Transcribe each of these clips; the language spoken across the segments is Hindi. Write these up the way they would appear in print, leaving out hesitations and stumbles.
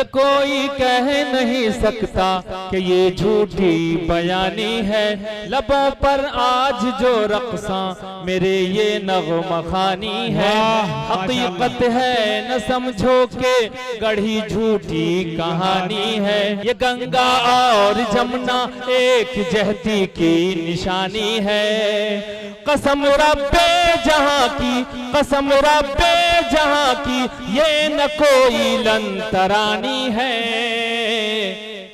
कोई कह नहीं सकता कि ये झूठी बयानी है। लबों पर आज जो रक़्सा मेरे ये नग़्मा ख़ानी है। हकीकत है न समझो के गढ़ी झूठी कहानी है। ये गंगा और जमुना एक जहती की निशानी है। कसम रब्बे जहां की, कसम रब्बे जहां की, ये न कोई लंतरानी है।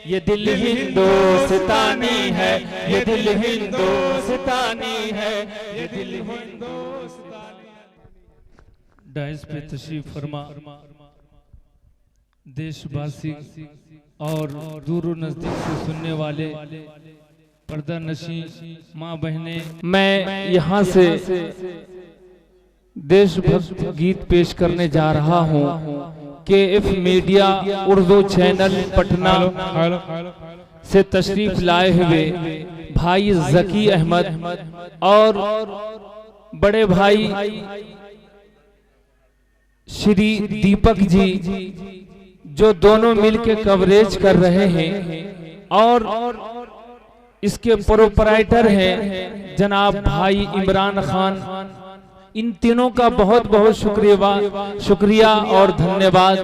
ये दिल हिंदुस्तानी है, ये दिल हिंदुस्तानी है, ये दिल हिंदुस्तानी है। डाइस पे तशरीफ फरमा देशवासी और दूर नजदीक से सुनने वाले पर्दा नशी माँ बहने, मैं यहाँ से देशभक्त गीत पेश करने जा रहा हूँ। KF media Urdu channel Patna से तशरीफ लाए हुए भाई ज़की अहमद और बड़े भाई श्री दीपक जी, जो दोनों मिलकर कवरेज कर रहे हैं, और इसके प्रोपराइटर हैं जनाब भाई इमरान खान। इन तीनों का बहुत बहुत शुक्रिया और धन्यवाद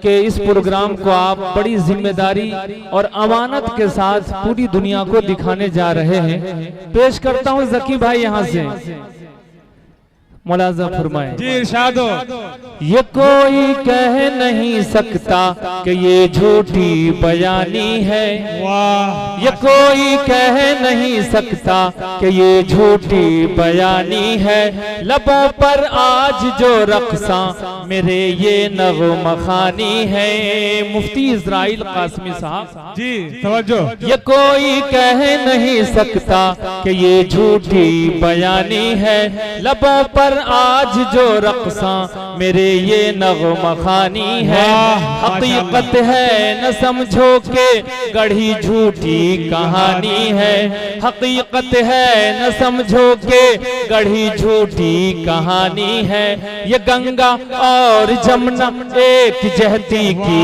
कि इस प्रोग्राम को आप बड़ी जिम्मेदारी और अमानत के साथ पूरी दुनिया को दिखाने जा रहे हैं। पेश करता हूं ज़की भाई यहाँ से, मुलाज़ा फरमाएं। जी इरशाद हो। ये कोई कह नहीं सकता कि ये झूठी बयानी है। वाह। ये कोई कह नहीं सकता कि ये झूठी बयानी है। लबों पर आज जो रक़्सा मेरे ये नग़्मा ख़ानी है। मुफ्ती इज़राइल कासमी साहब जी तवज्जो। ये कोई कह नहीं सकता कि ये झूठी बयानी है। लबों पर आज जो रक़्सा मेरे ये नग़्मा ख़ानी है। हकीकत है न समझो के गढ़ी झूठी कहानी है। हकीकत है न समझो के गढ़ी झूठी कहानी है। ये गंगा और जमुना एक जहती की,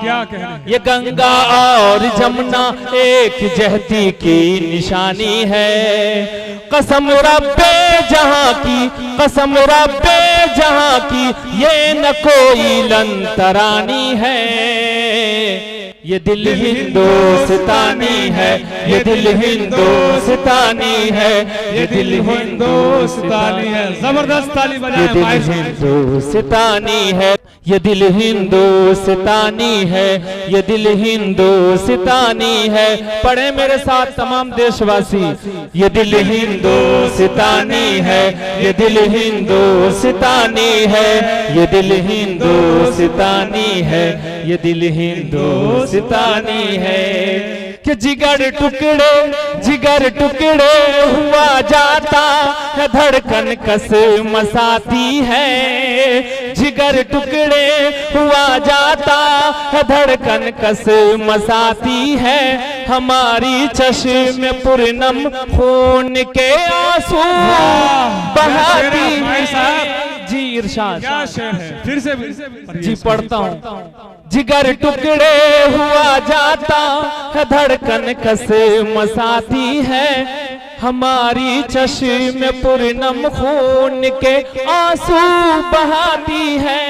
क्या कहना, ये गंगा और जमुना एक जहती की निशानी है। कसम रब्बे जहां की, कसम रब्बे जहां की, ये न कोई लंतरानी है। ये दिल हिंदुस्तानी है, ये दिल हिंदुस्तानी है, ये दिल हिंदुस्तानी है। जबरदस्त ताली बजाएं। ये दिल हिंदुस्तानी है, ये दिल हिंदुस्तानी है, ये दिल हिंदुस्तानी है। पढ़े मेरे साथ तमाम देशवासी। ये दिल हिंदुस्तानी है, ये दिल हिंदुस्तानी है, ये दिल हिंदुस्तानी है, ये दिल हिंदुस्तानी है। कि जिगर टुकड़े हुआ जाता है, धड़कन कस मसाती है। जिगर टुकड़े हुआ जाता है, धड़कन कस मसाती है। हमारी चश्म पूर्णम खून के आंसू बहाती है। जी इरशाद, क्या शेर है, फिर से जी पढ़ता हूँ। जिगर टुकड़े हुआ जाता है, धड़कन कस मसाती है। हमारी चश्म पूर्णम खून के आंसू बहाती है।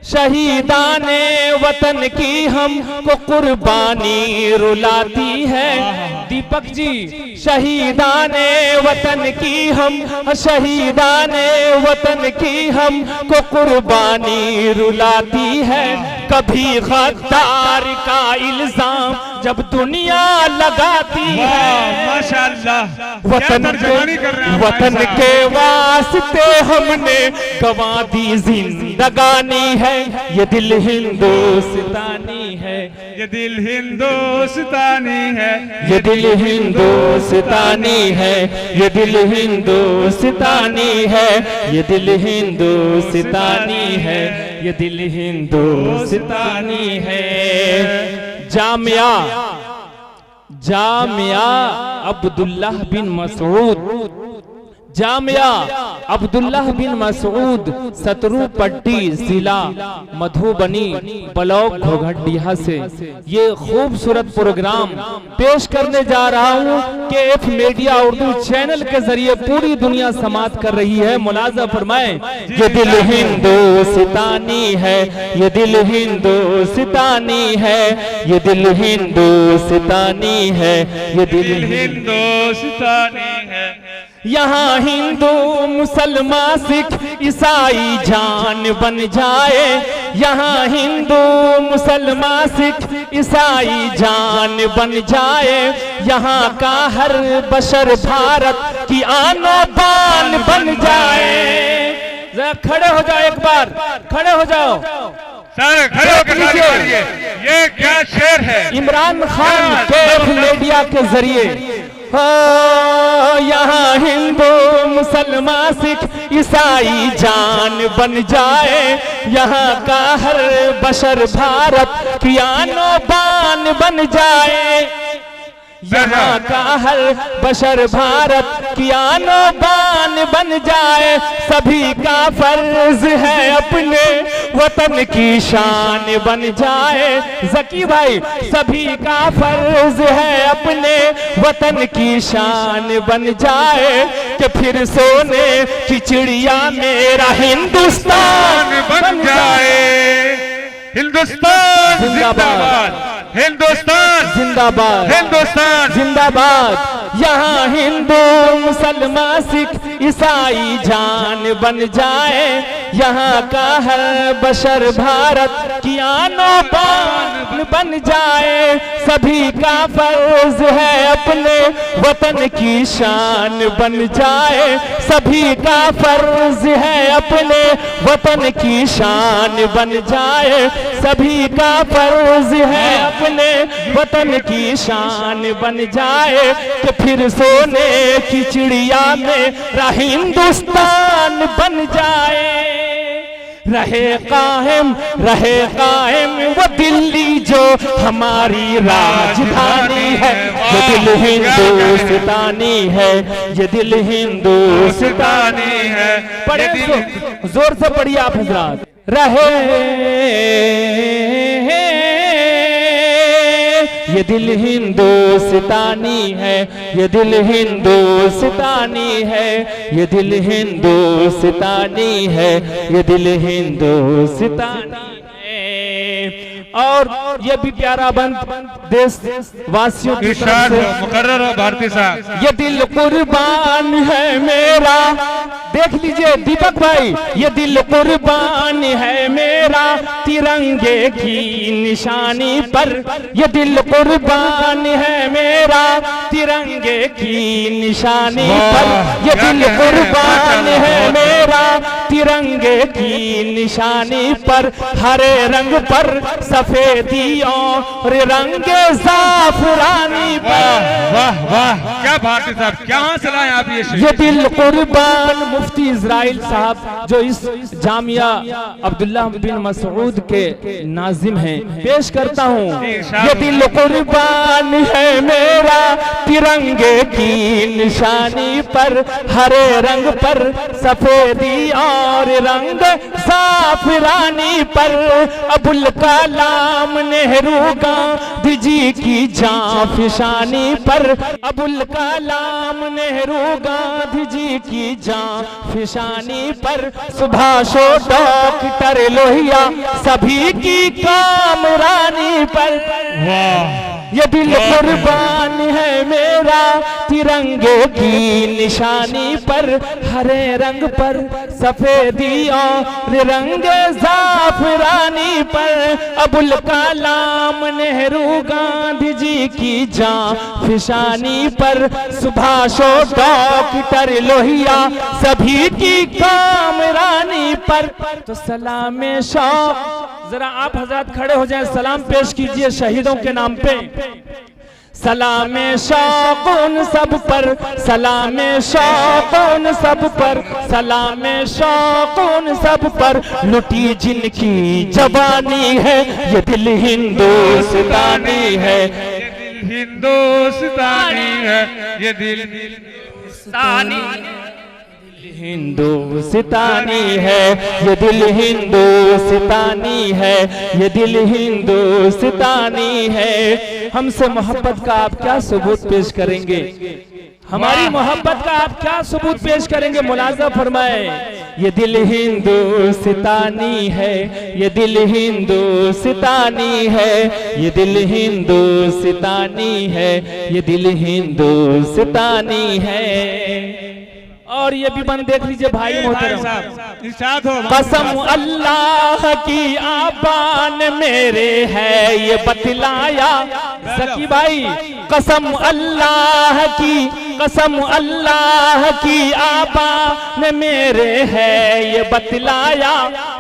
शहीदाने वतन की हमको कुर्बानी रुलाती है। दीपक जी, शहीदाने वतन की हम, शहीदाने वतन की हमको कुर्बानी रुलाती है। कभी गद्दार का इल्जाम जब दुनिया लगाती है। माशाअल्लाह, वतन के वास्ते हमने गवा दी जिंदगानी है। ये दिल हिंदुस्तानी है, ये दिल हिंदुस्तानी है, ये दिल हिंदुस्तानी है, ये दिल हिंदुस्तानी है, ये दिल हिंदुस्तानी है, ये दिल हिंदुस्तानी है। जामिया अब्दुल्लाह बिन मसूद जामिया अब्दुल्लाह बिन मसूद सतरू पट्टी जिला मधुबनी ब्लॉक घोघटिया से ये खूबसूरत प्रोग्राम पेश करने जा रहा हूँ कि एफ मीडिया उर्दू चैनल के जरिए पूरी दुनिया समाअत कर रही है। मुलाजा फरमाएं, ये दिल हिंदुस्तानी है, ये दिल हिंदुस्तानी है, ये दिल हिंदुस्तानी है, ये दिल हिंदुस्तानी है। यहाँ हिंदू मुसलमान सिख ईसाई जान बन जाए, यहाँ हिंदू मुसलमान सिख ईसाई जान बन जाए, यहाँ का हर बशर भारत की आनो बान बन जाए। जरा खड़े हो जाओ, एक बार खड़े हो जाओ सर, खड़े होकर ये क्या शेर है। इमरान खान के मीडिया के जरिए यहाँ हिंदू मुसलमान सिख ईसाई जान बन जाए, यहाँ का हर बशर भारत की आनो बान बन जाए, यहाँ का हर बशर भारत की आनो बान बन जाए। सभी का फर्ज है अपने वतन की शान बन जाए। जकी भाई, सभी का फर्ज है अपने वतन की शान बन जाए, कि फिर सोने की चिड़िया मेरा हिंदुस्तान बन जाए। हिंदुस्तान जिंदाबाद, हिंदुस्तान जिंदाबाद, हिंदुस्तान जिंदाबाद। यहाँ हिंदू मुसलमान सिख ईसाई जान बन जाए, यहाँ का हर बशर भारत की आनो बान बन जाए। सभी का फर्ज है अपने वतन की शान बन जाए, सभी का फर्ज है अपने वतन की शान बन जाए, सभी का फर्ज है अपने वतन की शान बन जाए, कि फिर सोने की चिड़िया मेरा हिंदुस्तान बन जाए। रहे कायम वो दिल्ली जो हमारी राजधानी है, ये दिल हिंदुस्तानी है, ये दिल हिंदुस्तानी है। पढ़े जोर से पढ़िए आप हजरात। ये दिल हिंदुस्तानी है, ये दिल हिंदुस्तानी है, ये दिल हिंदुस्तानी है, ये दिल हिंदुस्तानी है। और ये भी प्यारा बंद देश वासियों की तरफ से मुकर्रर भारती साहब। ये दिल कुर्बान है मेरा, देख लीजिए दीपक भाई, ये दिल कुर्बान है मेरा तिरंगे की निशानी पर, ये दिल कुर्बान है मेरा तिरंगे की निशानी पर, ये दिल कुर्बान है मेरा तिरंगे की निशानी पर। हरे रंग पर सफेदी और रंगे जाफरानी पर। वाह वाह, क्या भारती साहब, कहाँ से लाए आप ये दिल कुर्बान। मुफ्ती इजराइल साहब जो इस जामिया अब्दुल्लाह बिन मसूद के नाजिम हैं, पेश करता हूँ। ये दिल कुर्बान है मेरा तिरंगे की निशानी पर, हरे रंग पर सफेदी और रंग जाफरानी पर। अबुल कलाम नेहरू गांधी जी की जाफिशानी पर, अबुल कलाम नेहरू गांधी जी की जाफिशानी पर। सुभाषो डॉक्टर लोहिया सभी की कामरानी पर। ये दिल कुर्बान है मेरा तिरंगे की निशानी पर, हरे रंग पर सफेदी और रंग जाफरानी पर। अबुल कलाम नेहरू गांधी जी की जाफिशानी पर। सुभाषो डॉक्टर लोहिया सभी की कामरानी पर। तो सलाम शौक, जरा आप हजरत खड़े हो जाएं, सलाम पेश कीजिए शहीदों के नाम पे। सलाम शौक उन सब पर, सलाम शौक उन सब पर, सलाम शौक उन सब पर। लुटी जिनकी जवानी है, ये दिल हिंदुस्तानी है, हिंदुस्तानी है, ये दिल हिंदुस्तानी। हिंदुस्तानी है, ये दिल हिंदुस्तानी है, ये दिल हिंदुस्तानी है। हमसे मोहब्बत का आप क्या सबूत पेश करेंगे? हमारी मोहब्बत का आप क्या सबूत पेश करेंगे? मुलाजा फरमाए, ये दिल हिंदुस्तानी है, ये दिल हिंदुस्तानी है, ये दिल हिंदुस्तानी है, ये दिल हिंदुस्तानी है। और ये भी बन देख लीजिए भाई मोहतरम, कसम अल्लाह की आबान मेरे है ये बतलाया। सकी भाई, कसम अल्लाह की, कसम अल्लाह की आबान मेरे है ये बतलाया।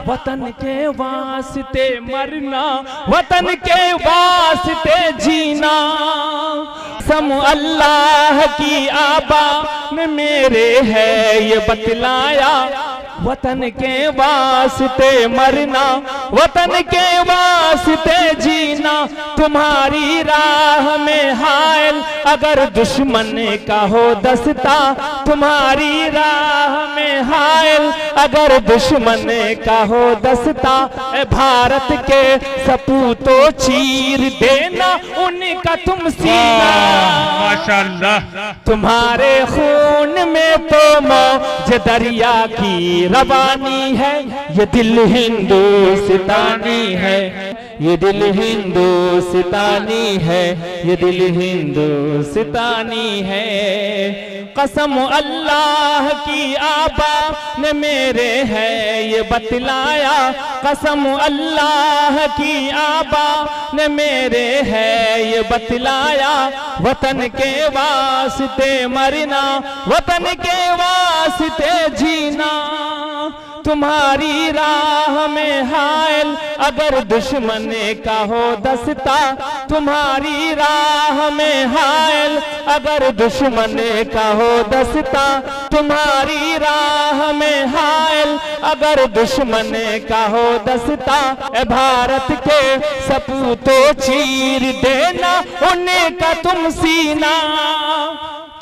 वतन के वास्ते मरना, वतन के वास्ते जीना। कसम अल्लाह की आबान मेरे है ये बतलाया। वतन के वास्ते मरना, वतन के वास्ते जीना। तुम्हारी राह में हायल अगर दुश्मन का हो दस्ता, तुम्हारी राह में हायल अगर दुश्मन का हो दस्ता। भारत के सपूतों चीर देना उनका तुम सीना। माशाअल्लाह, तुम्हारे खून में तो मौज दरिया की रवानी है। ये दिल हिंदुस्तानी है, ये दिल हिंदुस्तानी है, ये दिल हिंदुस्तानी है। कसम अल्लाह की आबा ने मेरे है ये बतलाया। कसम अल्लाह की आबा ने मेरे है ये बतलाया। वतन के वास्ते मरना, वतन के वास्ते जीना। तुम्हारी राह में हायल अगर दुश्मन का हो दस्ता, तुम्हारी राह में हायल अगर दुश्मन का हो दस्ता। तुम्हारी राह में हायल अगर दुश्मन का हो दस्ता। भारत के सपूतों चीर देना उनका तुम सीना।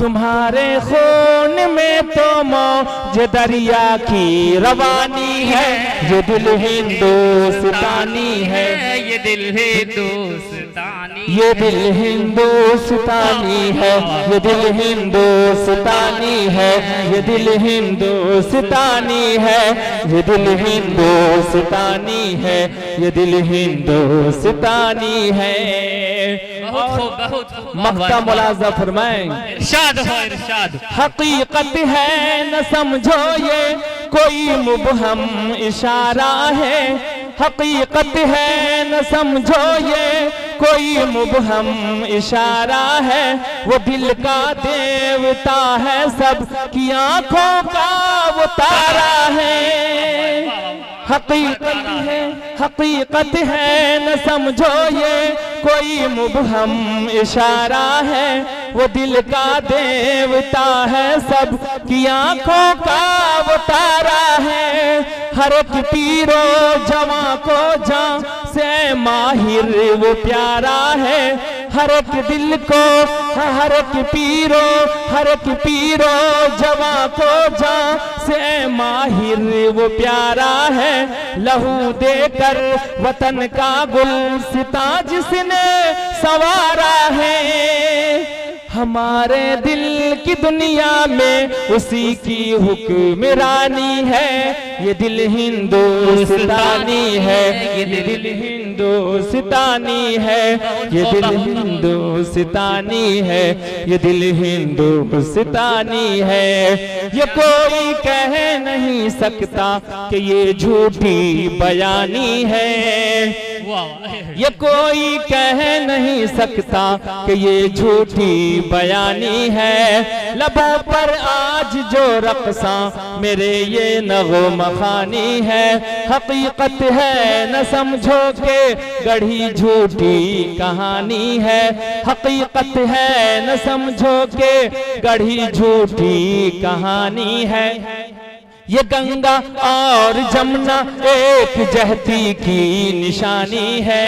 तुम्हारे खून में तो मौज दरिया की रवानी है। ये दिल हिंदुस्तानी है, ये दिल हिंदुस्तानी, ये दिल हिंदुस्तानी है, ये दिल हिंदुस्तानी है, ये दिल हिंदुस्तानी है, ये दिल हिंदुस्तानी है, ये दिल हिंदुस्तानी है। मक्ता मुलाजा फरमाएं, इरशाद हो इरशाद। हकीकत है न समझो ये कोई मुबहम इशारा है। हकीकत है न समझो ये कोई मुबहम इशारा है। वो दिल का देवता है, सब की आंखों का वो तारा है। हकीकत है, हकीकत है न समझो ये कोई मुबहम इशारा है। वो दिल का देवता है, सब की आंखों का वो तारा है। हर एक पीरो जवां को जान से माहिर वो प्यारा है। हर एक दिल को, हर एक पीरो, हर एक पीरो जवां को जान से माहिर वो प्यारा है। लहू देकर वतन का गुलसिता जिसने संवारा है। हमारे दिल की दुनिया में उसी की हुक्मरानी है। ये दिल हिंदुस्तानी है, ये दिल हिंदुस्तानी है, ये दिल हिंदुस्तानी है, ये दिल हिंदुस्तानी है। ये कोई कह नहीं सकता कि ये झूठी बयानी है। ये कोई कह नहीं सकता कि ये झूठी बयानी है। लबों पर आज जो रक़्सा मेरे ये नग़्मा ख़ानी है। हकीकत है न समझो के गढ़ी झूठी कहानी है। हकीकत है न समझो के गढ़ी झूठी कहानी है। ये गंगा और जमुना एक जहती की निशानी है।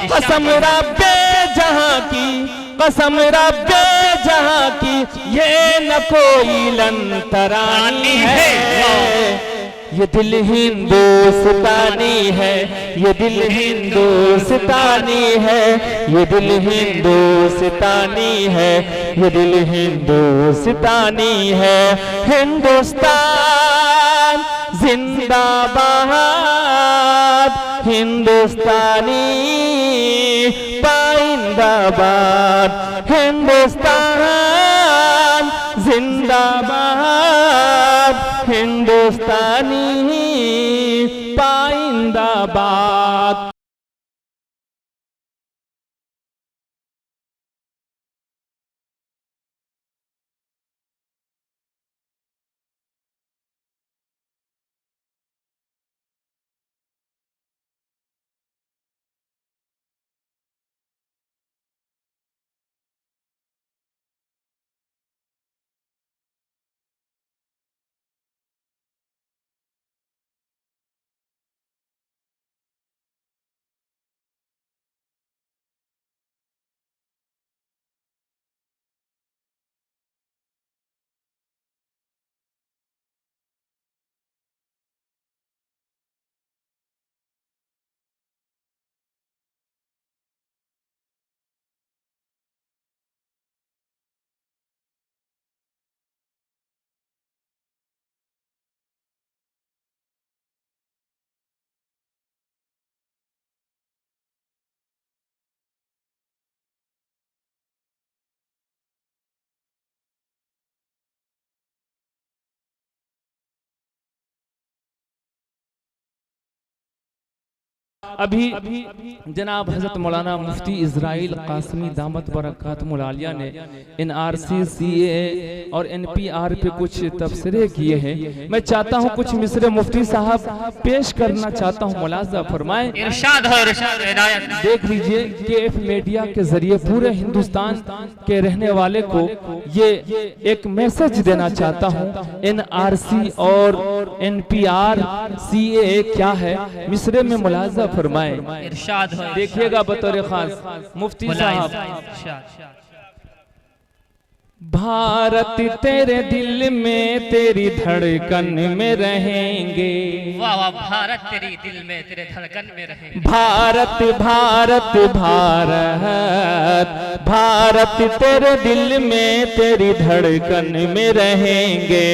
कसम रब्बे जहां की कसम रब्बे जहां की ये न कोई लंतरानी है। ये दिल हिंदुस्तानी है, ये दिल हिंदुस्तानी है, ये दिल हिंदुस्तानी है, ये दिल हिंदुस्तानी है। हिंदुस्तान जिंदाबाद, हिंदुस्तानी पाइंदाबाद, हिंदुस्तान जिंदाबाद, हिंदुस्तानी पाइंदाबाद। अभी जनाब हजरत मौलाना मुफ्ती इजराइल कासमी दामत बरकातुहुल आलिया ने NRC CAA और NPR पे कुछ तबसरे किए हैं। मैं चाहता हूं कुछ मिसरे मुफ्ती साहब पेश करना चाहता हूं, मुलाजा फरमाएं। इरशाद हो, इरशाद, इनायत। देख लीजिए KF मीडिया के जरिए पूरे हिंदुस्तान के रहने वाले को ये एक मैसेज देना चाहता हूं। NRC और NPR CAA क्या है, मिसरे में मुलाजा फरमाए। इरशाद हो, देखिएगा बतौर खास मुफ्ती साहब। भारत तेरे दिल में तेरी धड़कन में रहेंगे। वाह वाह, भारत तेरी दिल में तेरे धड़कन में रहेंगे। भारत भारत भारत भारत तेरे दिल में तेरी धड़कन में रहेंगे।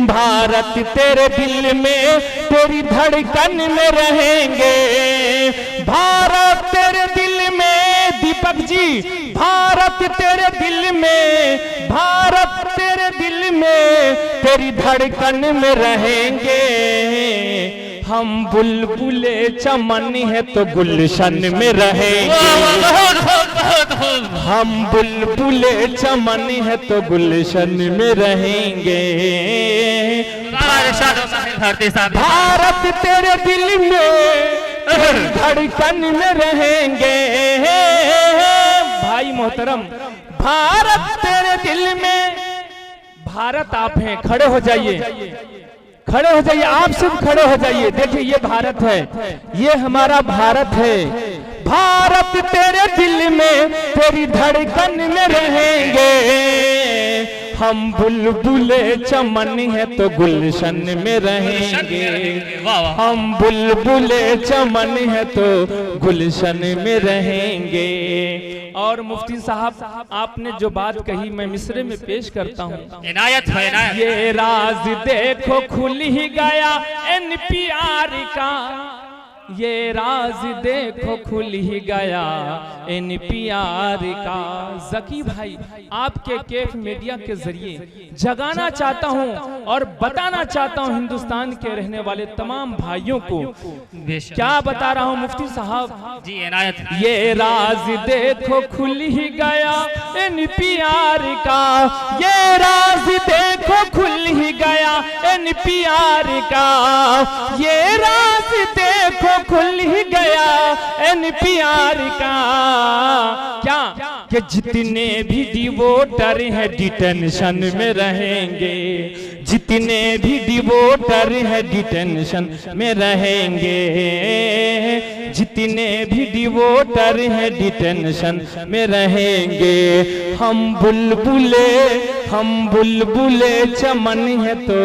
भारत तेरे दिल में तेरी धड़कन में रहेंगे। भारत तेरे दिल में दीपक जी, भारत तेरे दिल में, भारत तेरे दिल में तेरी धड़कन में रहेंगे। हम बुलबुले चमन है तो गुलशन में रहेंगे। हम बुलबुले चमन है तो गुलशन में रहेंगे। भारत तेरे दिल में धड़कन में रहेंगे। भाई मोहतरम, भारत तेरे दिल में, भारत आप हैं, खड़े हो जाइए, खड़े हो जाइए, आप सब खड़े हो जाइए। देखिए ये भारत है, ये हमारा भारत है। भारत तेरे दिल में तेरी धड़कन में रहेंगे। हम बुलबुले चमन है तो गुलशन में रहेंगे। हम बुलबुले चमन है तो गुलशन में रहेंगे। और मुफ्ती साहब आपने जो बात कही मैं मिसरे में पेश करता हूँ। इनायत है, इनायत। ये राज देखो खुल ही गया NPR का, ये राज देखो खुल ही गया NPR का। जकी भाई आपके KF मीडिया के जरिए जगाना चाहता हूं और बताना चाहता हूं हिंदुस्तान के रहने वाले तमाम भाइयों को। क्या बता रहा हूं मुफ्ती साहब जी, इनायत। ये राज देखो खुल ही गया NPR का, ये राज देखो खुल ही गया NPR का, ये राज देखो खुल ही गया NPR का। क्या कि जितने भी डिवोटर हैं डिटेंशन में रहेंगे, जितने भी डिवोटर हैं डिटेंशन में रहेंगे, जितने भी डिवोटर हैं डिटेंशन में रहेंगे। हम बुलबुले चमन है तो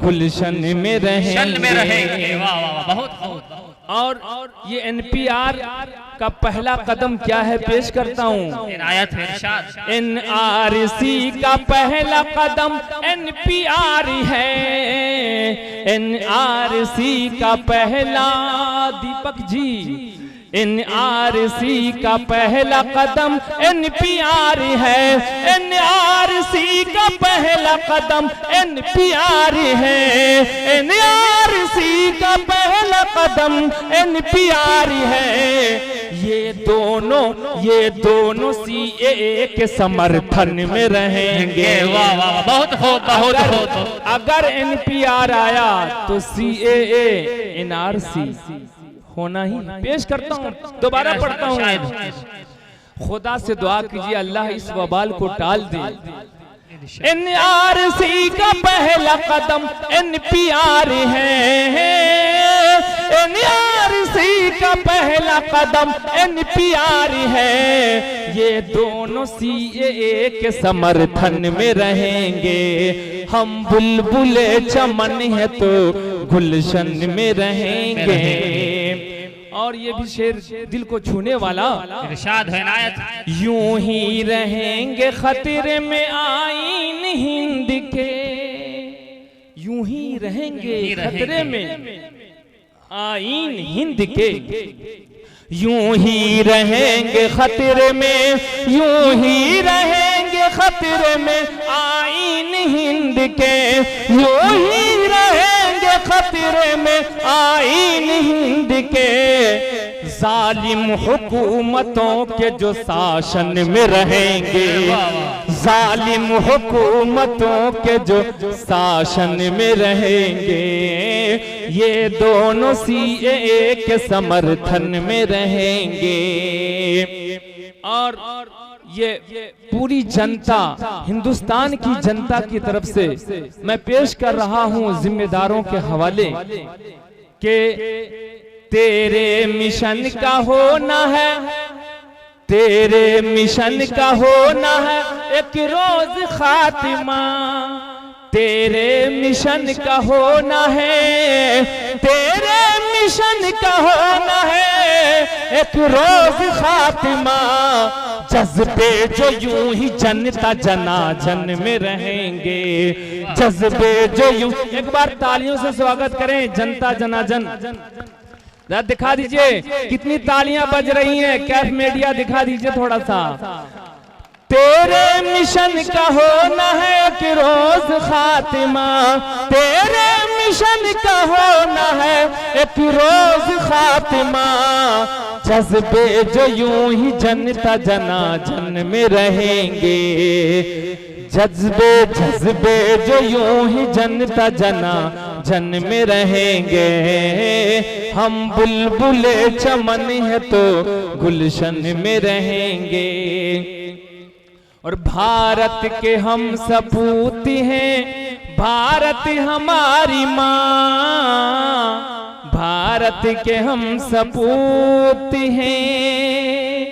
गुलशन में रहेंगे। वाह वाह, बहुत बहुत। और ये एनपीआर का पहला कदम क्या है पेश करता हूँ। इनायत है, इरशाद। एनआरसी का पहला कदम एनपीआर है, एनआरसी का पहला, दीपक जी, एनआरसी का पहला कदम एनपीआर है, एनआरसी का पहला कदम एनपीआर है, एनआरसी का पहला कदम एनपीआर है। ये दोनों सीएए के समर्थन में रहेंगे। वाह वाह, बहुत हो, बहुत हो। अगर एनपीआर आया तो सीएए एनआरसी होना ही। पेश करता हूँ, दोबारा पढ़ता हूँ। खुदा से दुआ कीजिए अल्लाह इस वबाल को टाल दे। एनआरसी का पहला कदम एनपीआर है, एनआरसी का पहला कदम एनपीआर है। ये दोनों सीएए के समर्थन में रहेंगे। हम बुलबुले चमन है तो गुलशन में रहेंगे। और ये भी शेर दिल को छूने वाला, इरशाद है, इनायत। यूं ही रहेंगे खतरे में आईन हिंद के, यूं ही रहेंगे खतरे में आईन हिंद के, यूं ही रहेंगे खतरे में, यूं ही रहेंगे खतरे में आईन हिंद के, यूं ही रहेंगे खतरे में आईन हिंद के। जालिम हुकूमतों के जो शासन में रहेंगे, जालिम हुकूमतों के जो शासन में रहेंगे, ये दोनों सीएए के समर्थन में रहेंगे। और ये पूरी जनता, हिंदुस्तान की जनता की तरफ से मैं पेश कर रहा हूं जिम्मेदारों के हवाले के तेरे मिशन का होना है, तेरे मिशन का होना है एक रोज खातिमा, तेरे मिशन का होना है, तेरे मिशन का होना है एक रोज खातिमा। जज्बे जो यूं ही जनता जनाजन में रहेंगे, जज्बे जो यूं, एक बार तालियों से स्वागत करें जनता जनाजन। दिखा दीजिए कितनी तालियां बज रही हैं, कैफ मीडिया दिखा दीजिए थोड़ा सा। तेरे मिशन का होना है कि रोज खातिमा, तेरे मिशन का होना है एक रोज खातिमा। जज्बे जो यूं ही जनता जनाजन में रहेंगे, जज्बे जो यूं ही जनता जनाजन में रहेंगे। हम बुलबुले चमन है तो गुलशन में रहेंगे। और भारत के हम सपूत हैं, भारत हमारी माँ, भारत के हम सपूत हैं,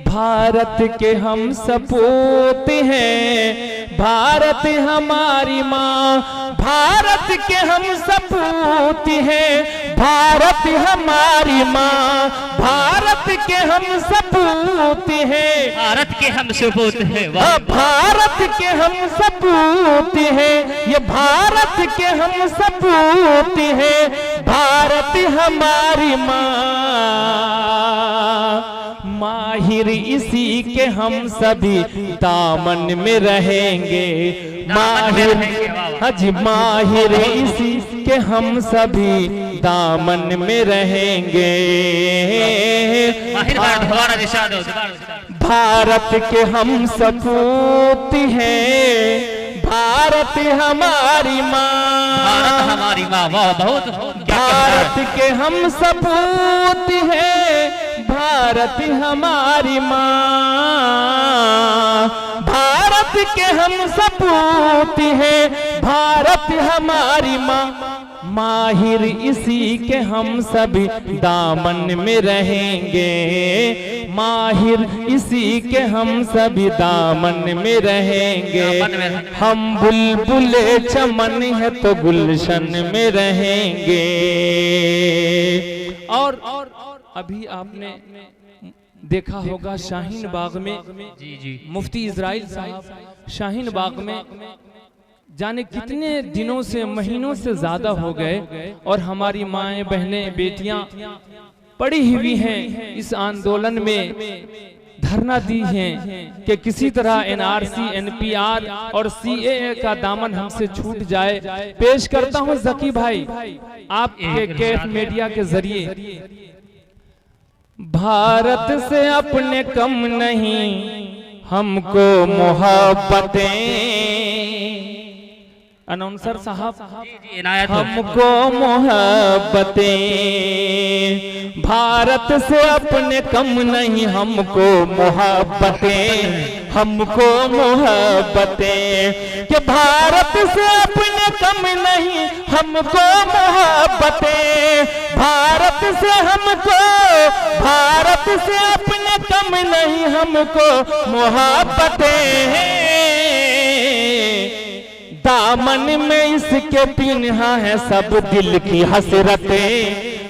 भारत के हम सपूत हैं, भारत हमारी माँ, भारत के हम सपूत हैं, भारत हमारी माँ, भारत के हम सपूत हैं, भारत के हम सपूत हैं, भारत के हम सपूत हैं, ये भारत के हम सपूत हैं, भारत हमारी माँ। माहिर इसी के हम सभी दामन में रहेंगे, माहिर, हाँ जी, माहिर इसी के हम सभी दामन में रहेंगे। भारत के हम सपूत हैं, भारत हमारी माँ, भारत हमारी माँ, वाह बहुत। भारत के हम सपूत हैं, भारत हमारी माँ, भारत के हम सपूत हैं, भारत हमारी माँ, माहिर इसी के हम सभी दामन में रहेंगे, माहिर इसी के हम सभी दामन में रहेंगे, हम बुलबुले चमन है तो गुलशन में रहेंगे। और अभी आपने देखा होगा शाहीन बाग में, जी मुफ्ती इजराइल साहब शाहीन बाग में जाने कितने दिनों से, महीनों से ज्यादा हो गए, और हमारी माएं, बहनें, बेटियां पड़ी हुई हैं इस आंदोलन में, धरना दी हैं कि किसी तरह एनआरसी, एनपीआर और सीएए का दामन हमसे छूट जाए। पेश करता हूं जकी भाई आपके कैफ मीडिया के जरिए। भारत से अपने कम नहीं हमको मोहब्बतें, अनाउंसर साहब हमको मोहब्बतें, भारत से अपने कम नहीं हमको मोहब्बतें, हमको मोहब्बतें, कि भारत से अपने कम नहीं हमको मोहब्बतें, भारत से हमको, भारत से अपने कम नहीं हमको मोहब्बतें, दामन में इसके पिन्हा है सब दिल की हसरतें,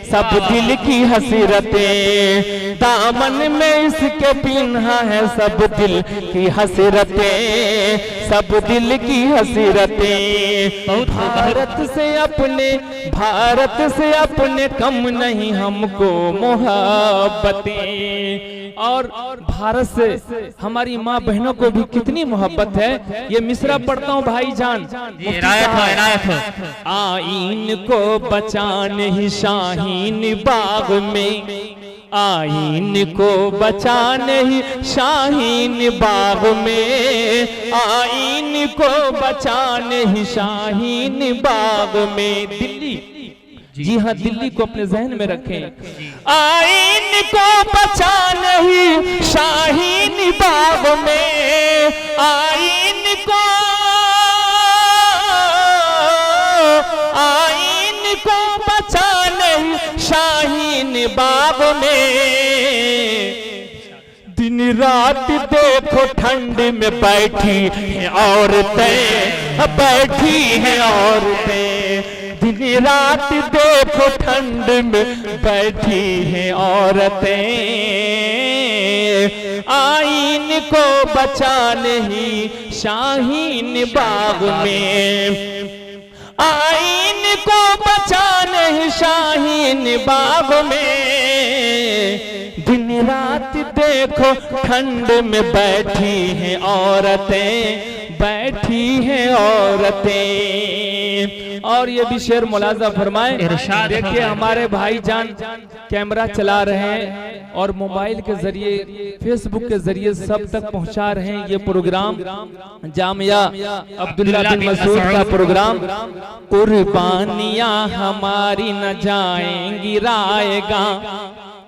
सब दिल की हसरतें, दामन में इसके पिन्हा है सब दिल की हसरतें, सब दिल की हसरतें, भारत से अपने, भारत से अपने कम नहीं हमको मोहब्बतें। और भारत से हमारी माँ बहनों को भी कितनी मोहब्बत है। ये मिसरा पढ़ता हूँ भाईजान, आईन को बचाने ही शाहीन बाग में, आईन को बचाने ही शाहीन बाग में, आईन को बचाने ही शाहीन बाग में। दिल्ली, जी हाँ, दिल्ली को अपने जहन में रखें। आईन को बचाने ही शाहीन बाग में, आईन को, आईन को बचाने ही शाहीन बाग में, दिन रात देखो ठंड में बैठी हैं औरतें, बैठी हैं औरतें, दिन रात देखो ठंड में बैठी हैं औरतें, आईन को बचाने ही शाहीन बाग में, आईन को बचाने ही शाहीन बाग में, दिन रात देखो ठंड में बैठी हैं औरतें, बैठी हैं औरतें। और ये भी शेर मुलाजा फरमाए। देखिए हमारे भाईजान कैमरा चला रहे हैं और मोबाइल के जरिए, फेसबुक के जरिए सब तक पहुंचा रहे हैं ये प्रोग्राम, जामिया अब्दुल्ला बिन मसूद का प्रोग्राम। कुर्बानियां हमारी न जाएंगी रायगा,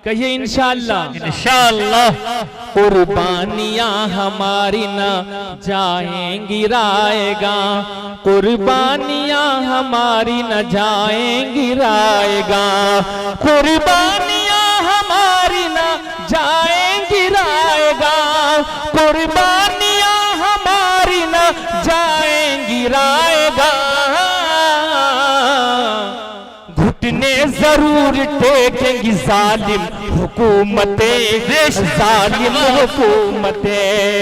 कहिए इंशाअल्लाह, इंशाअल्लाह। कुर्बानियां हमारी न जाएंगी रायगा, कुर्बानियां हमारी न जाएंगी रायगा, कुर्बानियां हमारी न जाएंगी रायगा, कुर्बानियां हमारी न जाएंगी रायगा, घुटने जरूर टेकेंगी जालिम हुकूमतें, जालिम हुकूमतें,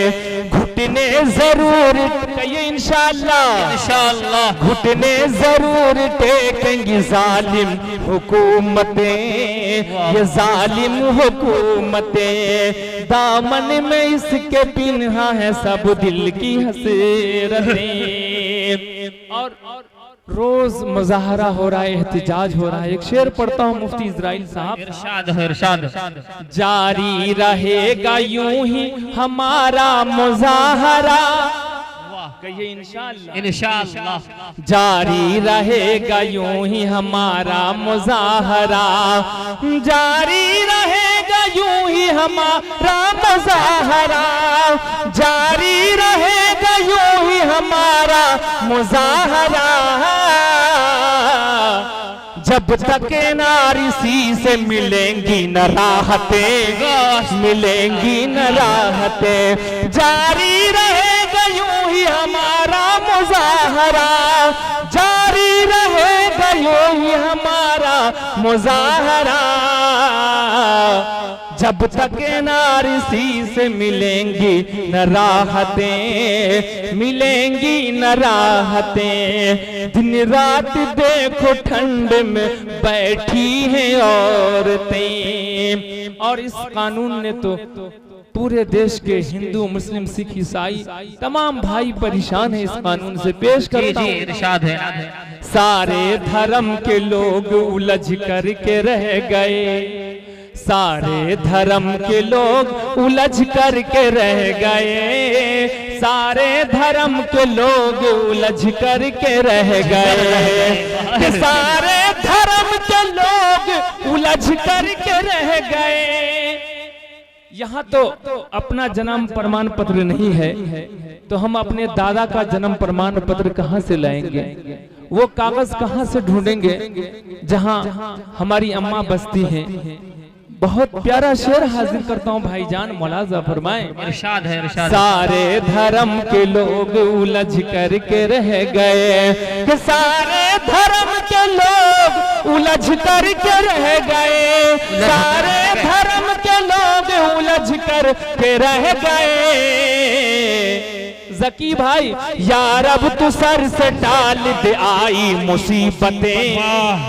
घुटने जरूर, कहिए इंशाअल्लाह, इंशाअल्लाह, घुटने जरूर टेकेंगी जालिम हुकूमतें, ये जालिम हुकूमतें, दामन में इसके पिन्हा है सब दिल की हसरतें। और रोज मुजाहरा हो रहा है, एहतिजाज हो रहा है। एक शेर पढ़ता हूँ मुफ्ती इजराइल साहब, इरशाद है, इरशाद। जारी रहेगा यूं ही हमारा मुजाहरा, कहिए इंशाअल्लाह। इंशाअल्लाह जारी रहेगा यूं ही हमारा मुजाहरा, जारी रहेगा यूं ही हमारा मुजाहरा, जारी रहेगा यूं ही हमारा मुजाहरा। जब तक नारिसी से मिलेंगी न राहतें, मिलेंगी न राहतें, जारी रहेगा यूं ही हमारा मुजाहरा, जारी रहेगा यूं ही हमारा मुजाहरा। जब तक नारिसी से मिलेंगी न राहतें, मिलेंगी न राहतें। दिन रात देखो ठंड में बैठी हैं औरतें। और इस कानून ने तो पूरे देश के हिंदू मुस्लिम सिख ईसाई तमाम भाई परेशान है इस कानून से। पेश करता हूं, इरशाद है। सारे धर्म के लोग उलझ करके रह गए, सारे धर्म के लोग उलझ करके रह गए, सारे धर्म के लोग उलझ करके रह गए, सारे धर्म के लोग उलझ करके रह गए। यहाँ तो अपना जन्म प्रमाण पत्र नहीं है तो हम अपने दादा का जन्म प्रमाण पत्र कहाँ से लाएंगे, वो कागज कहाँ से ढूंढेंगे जहाँ हमारी अम्मा बसती हैं। बहुत प्यारा शेर हाजिर करता हूँ भाईजान, मुलाजा फरमाएं। इरशाद है, इरशाद। सारे धर्म के लोग उलझ करके रह गए, कि सारे धर्म के लोग उलझ करके रह गए, सारे धर्म के लोग उलझ करके रह गए। जकी भाई यार अब तू सर से टाल दे आई मुसीबतें,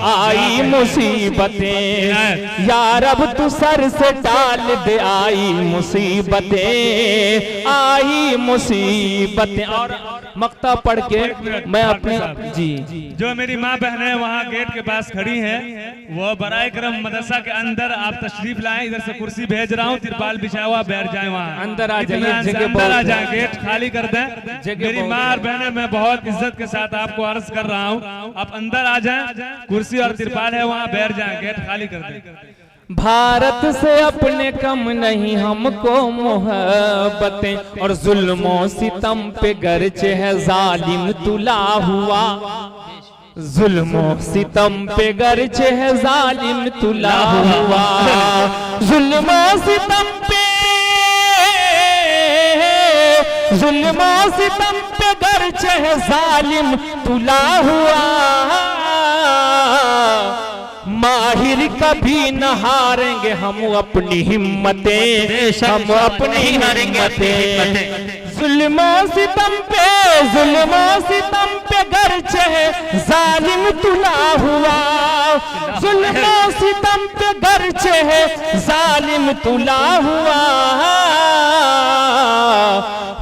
आई मुसीबतें, यार अब तू सर से टाल दे आई मुसीबतें, आई मुसीबतें। और मक्ता पढ़ के मैं अपने जी जो मेरी माँ बहनें वहाँ गेट के पास खड़ी हैं, वो बराए करम मदरसा के अंदर आप तशरीफ लाएं। इधर से कुर्सी भेज रहा हूँ, तिरपाल बिछा हुआ, बैठ जाएं वहाँ, अंदर आ जाइए, अंदर आ जाएं, गेट खाली कर दें। मेरी माँ और बहनें, मैं बहुत इज्जत के साथ आपको अर्ज कर रहा हूँ, आप अंदर आ जाएं, कुर्सी और तिरपाल है वहाँ, बैठ जाएं, गेट खाली कर दें। भारत से अपने कम नहीं हमको मोहब्बतें, और जुल्मों सितम पे गर्चे है जालिम तुला हुआ, जुल्मों सितम पे गर्चे है जालिम तुला हुआ, जुल्मों सितम पे, जुल्मों सितम पे गर्चे है जालिम तुला हुआ। माहिर कभी न हारेंगे हम अपनी हिम्मतें, हम अपनी हिम्मतें। जुल्मों सितम पे, जुल्मों सितम पे गर्चे है जालिम तुला हुआ, जुल्मों सितम पे गर्चे है जालिम तुला हुआ।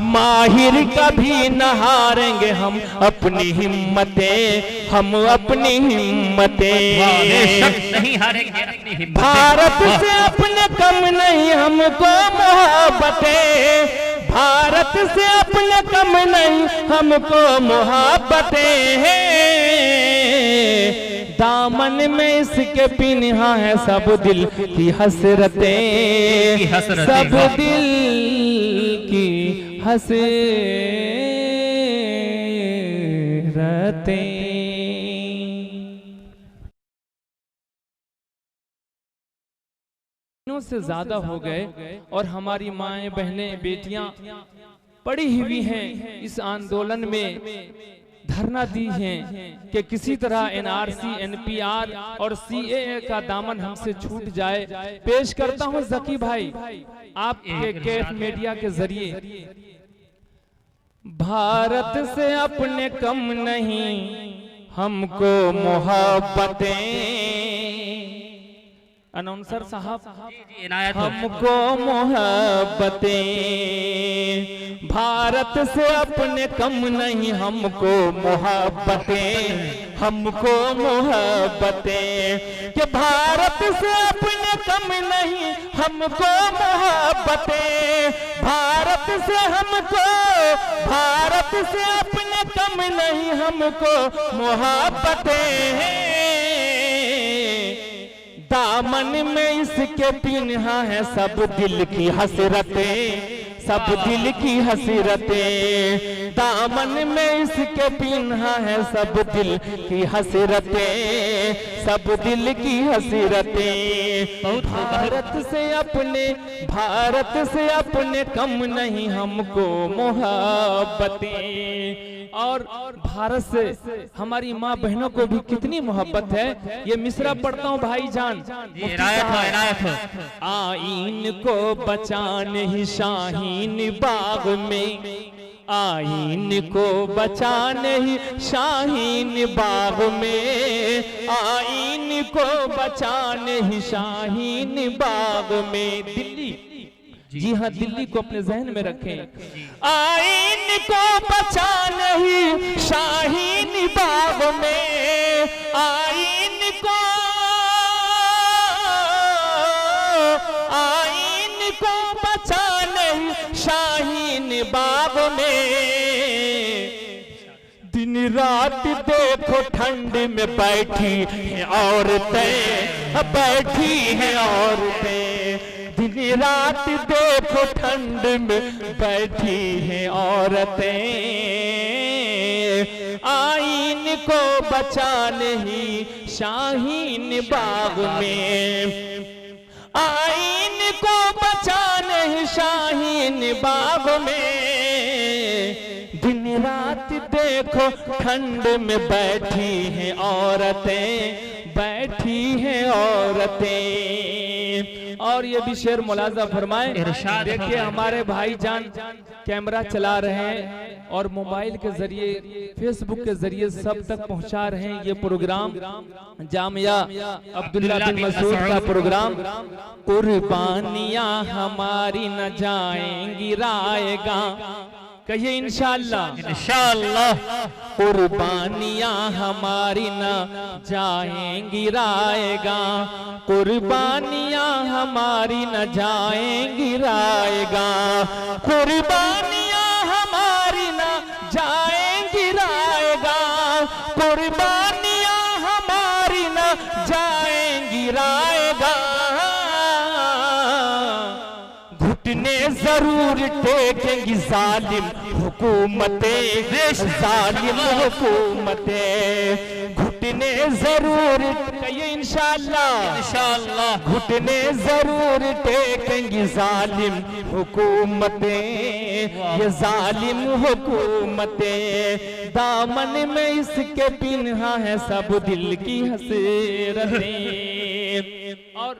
माहिर कभी न हारेंगे हम अपनी हिम्मतें, हम अपनी हिम्मतें। नहीं हारेंगे अपनी हिम्मतें। भारत से अपने कम नहीं हमको मोहब्बतें, भारत से अपने कम नहीं हमको मोहब्बतें। दामन में इसके पिन्हा है सब दिल की हसरतें, सब दिल की हसरतें। से ज्यादा हो गए और हमारी माएं बहनें बेटियां पड़ी हुई हैं, इस आंदोलन में धरना दी हैं कि किसी तरह एनआरसी, एनपीआर और सीएए का दामन हमसे छूट जाए। पेश करता हूं जकी भाई आपके कैफ मीडिया के जरिए। भारत से अपने कम नहीं हमको मोहब्बतें, अनाउंसर साहब हमको मोहब्बतें, भारत से अपने कम नहीं हमको मोहब्बतें, हमको मोहब्बतें, कि भारत से अपने कम नहीं हमको मोहब्बतें, भारत से हमको, भारत से अपने कम नहीं हमको मोहब्बतें। दामन में इसके पिन्हा है सब दिल की हसरतें, सब दिल की हसरतें। दामन में इसके पिन्हा है सब दिल की हसरतें, सब दिल की हसरतें। भारत से अपने, भारत से अपने कम नहीं हमको मोहब्बतें। और भारत से हमारी माँ बहनों को भी कितनी मोहब्बत है। ये मिसरा पढ़ता हूँ भाईजान, आईन को बचाने ही शाहीन बाग में, आईन को बचाने ही शाहीन बाग में, आईन को बचाने ही शाहीन बाग में। दिल्ली, जी हाँ, दिल्ली को अपने जहन में रखें। आईन को बचाने ही शाहीन बाग में, आईन को, आईन को बचाने ही शाहीन बाग में। दिन रात देखो ठंड में बैठी हैं औरतें, बैठी हैं औरतें। दिन रात देखो ठंड में बैठी हैं औरतें, आईन को बचाने ही शाहीन बाग में, आईन को बचाने ही शाहीन बाग में। दिन रात देखो ठंड में बैठी हैं औरतें, बैठी हैं औरतें। और ये भी शेर मुलाजा फरमाए। देखिए हमारे भाईजान कैमरा चला रहे हैं और मोबाइल के जरिए, फेसबुक के जरिए सब तक पहुंचा रहे हैं ये प्रोग्राम, जामिया अब्दुल्ला बिन मसूद का प्रोग्राम। कुर्बानियां हमारी न जाएंगी रायगा, कहिए इंशाअल्लाह, इंशाअल्लाह। कुर्बानियां हमारी न जाएंगी रायगा, कुर्बानियां हमारी न जाएंगी रायगा, कुर्बानियां हमारी न जाएंगी रायगा, कुर्बानियां हमारी न जाएंगी रायगा। घुटने जरूर टेकेंगी जालिम हुकूमतें, जालिम हुकूमतें। घुटने जरूर, कहिए इंशाअल्लाह, इंशाअल्लाह। घुटने जरूर टेकेंगी जालिम हुकूमतें, ये जालिम हुकूमतें। दामन में इसके पिन्हा है सब दिल की हसरतें। और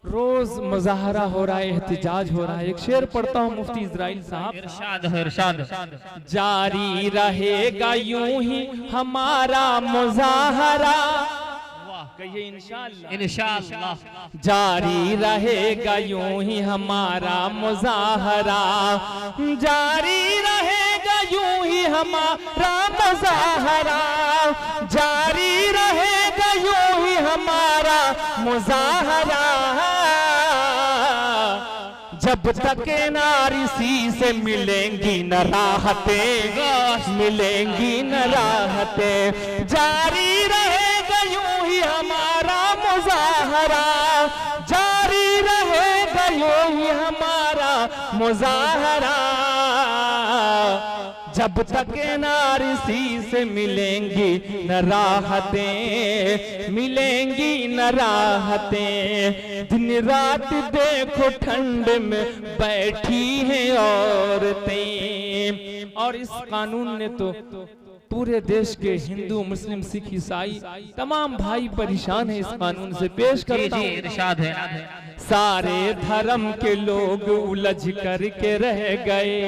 रोज मुजाहरा हो रहा है, एहतिजाज हो रहा है। एक शेर पढ़ता हूँ मुफ्ती इजराइल साहब, इरशाद है, इरशाद। जारी रहेगा यूं ही हमारा मुजाहरा, कहिए इंशाअल्लाह, इंशाअल्लाह। जारी रहेगा यूं ही हमारा मुजाहरा, जारी रहेगा यूं ही हमारा मुजाहरा, जारी रहेगा यूं ही हमारा मुजाहरा। जब तक नारिसी से मिलेंगी न राहतें, मिलेंगी न राहतें। जारी रहेगा यूं ही हमारा मुजाहरा, जारी रहेगा यूं ही हमारा मुजाहरा। जब तक नारिसी से मिलेंगी न राहतें, मिलेंगी न राहतें। दिन रात देखो ठंड में बैठी हैं औरतें। और इस कानून ने तो पूरे देश के हिंदू, मुस्लिम, सिख, ईसाई तमाम भाई परेशान है इस कानून से। पेश करता हूं, इरशाद है। सारे धर्म के लोग उलझ करके रह गए,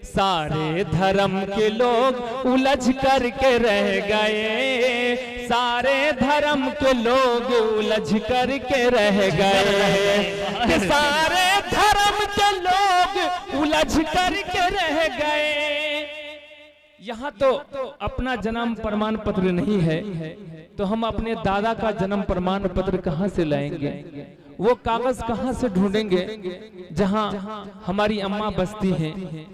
सारे धर्म के लोग उलझ करके रह गए, सारे धर्म के लोग उलझ करके रह गए, सारे धर्म के लोग उलझ करके रह गए। यहाँ तो अपना जन्म प्रमाण पत्र नहीं है, तो हम अपने दादा का जन्म प्रमाण पत्र कहाँ से लाएंगे? वो कागज कहाँ से ढूंढेंगे जहाँ हमारी अम्मा बसती हैं?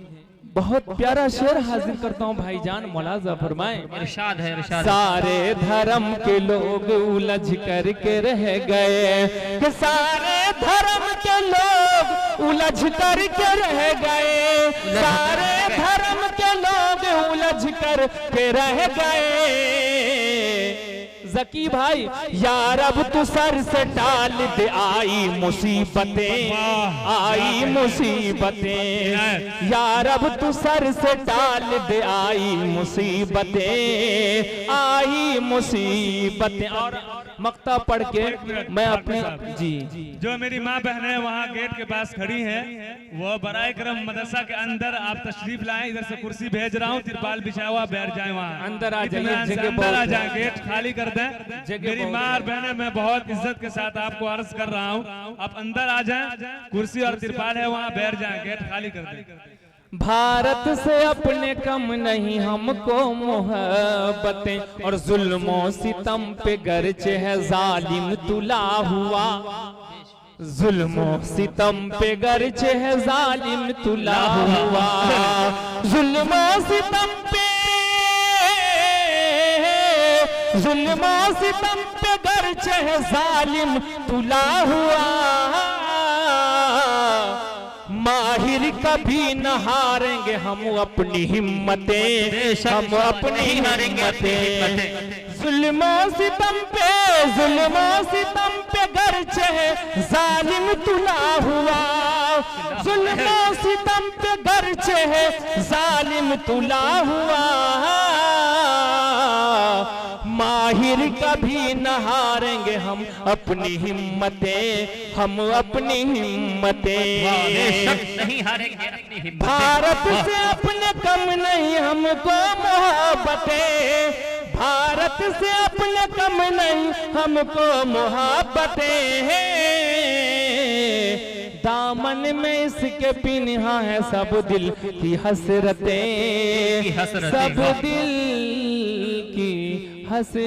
बहुत प्यारा शेर हाजिर करता हूँ भाईजान, मुलाजा फरमाएं। इरशाद है, इरशाद। सारे धर्म के लोग उलझ करके रह गए, कि सारे धर्म के लोग उलझ करके रह गए, सारे धर्म के लोग उलझ करके रह गए। जकी भाई यार अब तू सर से टाल दे आई मुसीबतें, आई मुसीबतें, यार अब तू सर से टाल दे आई मुसीबतें, आई मुसीबतें। और मक्ता पढ़ के मैं अपने जी जो मेरी माँ बहनें वहाँ गेट के पास खड़ी हैं, वो बराए करम मदरसा के अंदर आप तशरीफ लाएं। इधर से कुर्सी भेज रहा हूँ, तिरपाल बिछा हुआ, बैठ जाए वहाँ। अंदर आ जाइए, अंदर आ जाए, गेट खाली कर दें। मेरी माँ और बहनें, मैं बहुत इज्जत के साथ आपको अर्ज कर रहा हूँ, आप अंदर आ जाएं। कुर्सी और तिरपाल है वहाँ, बैठ जाएं, गेट खाली कर दें। भारत से अपने कम नहीं हमको मोहब्बतें, और जुल्मों सितम पे गर्चे है जालिम तुला हुआ, जुल्मों सितम पे गर्चे है जालिम तुला हुआ, जुल्मों सितम पे, जुल्मों सितम पे गर्चे है जालिम तुला हुआ। माहिर कभी न हारेंगे हम अपनी हिम्मतें, हम अपनी हिम्मतें। जुल्मों सितम पे, जुल्मों सितम पे गर्चे है जालिम तुला हुआ, जुल्मों सितम पे गर्चे है जालिम तुला हुआ। माहिर कभी न हारेंगे हम अपनी हिम्मतें, हम अपनी हिम्मतें। नहीं हारेंगे अपनी हिम्मतें। भारत से अपने कम नहीं हमको मोहब्बतें, भारत से अपने कम नहीं हमको मोहब्बतें। दामन में इसके पिन्हा है सब दिल की हसरतें, सब दिल की हसरतें।